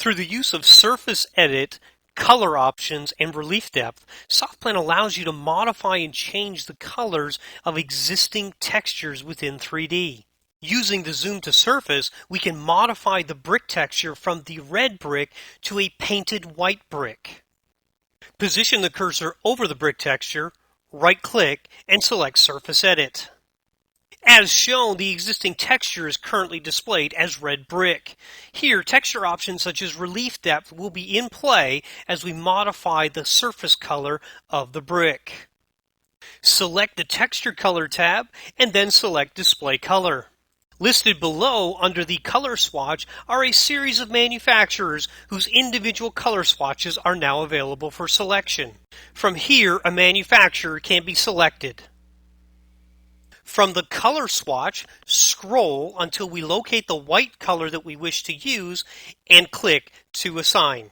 Through the use of surface edit, color options, and relief depth, SoftPlan allows you to modify and change the colors of existing textures within 3D. Using the zoom to surface, we can modify the brick texture from the red brick to a painted white brick. Position the cursor over the brick texture, right-click, and select Surface Edit. As shown, the existing texture is currently displayed as red brick. Here, texture options such as relief depth will be in play as we modify the surface color of the brick. Select the Texture Color tab and then select Display Color. Listed below under the color swatch are a series of manufacturers whose individual color swatches are now available for selection. From here, a manufacturer can be selected. From the color swatch, scroll until we locate the white color that we wish to use and click to assign.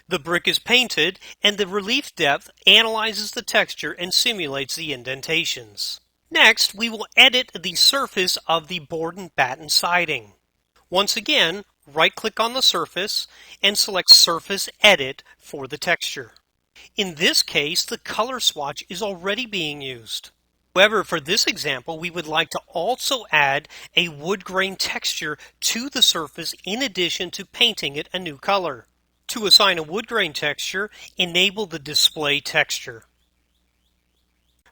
The brick is painted and the relief depth analyzes the texture and simulates the indentations. Next, we will edit the surface of the board and batten siding. Once again, right-click on the surface and select Surface Edit for the texture. In this case, the color swatch is already being used. However, for this example, we would like to also add a wood grain texture to the surface in addition to painting it a new color. To assign a wood grain texture, enable the Display Texture.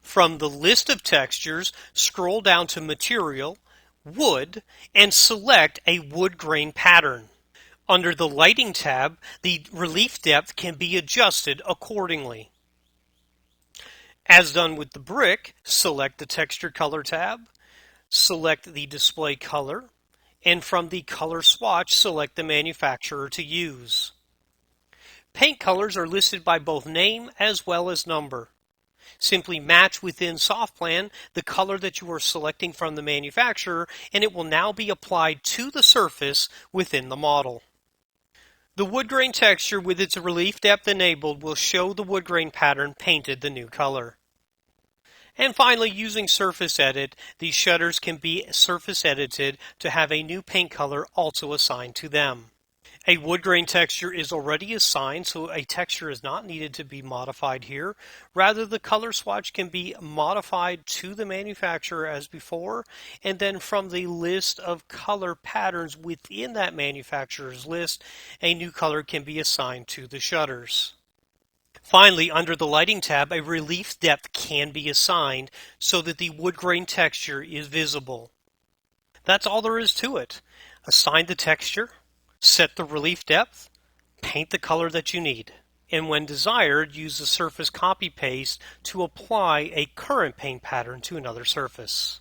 From the list of textures, scroll down to Material, Wood, and select a wood grain pattern. Under the Lighting tab, the relief depth can be adjusted accordingly. As done with the brick, select the Texture Color tab, select the Display Color, and from the color swatch, select the manufacturer to use. Paint colors are listed by both name as well as number. Simply match within SoftPlan the color that you are selecting from the manufacturer, and it will now be applied to the surface within the model. The wood grain texture with its relief depth enabled will show the wood grain pattern painted the new color. And finally, using Surface Edit, these shutters can be surface edited to have a new paint color also assigned to them. A wood grain texture is already assigned, so a texture is not needed to be modified here. Rather, the color swatch can be modified to the manufacturer as before, and then from the list of color patterns within that manufacturer's list, a new color can be assigned to the shutters. Finally, under the Lighting tab, a relief depth can be assigned so that the wood grain texture is visible. That's all there is to it. Assign the texture, set the relief depth, paint the color that you need, and when desired, use the surface copy paste to apply a current paint pattern to another surface.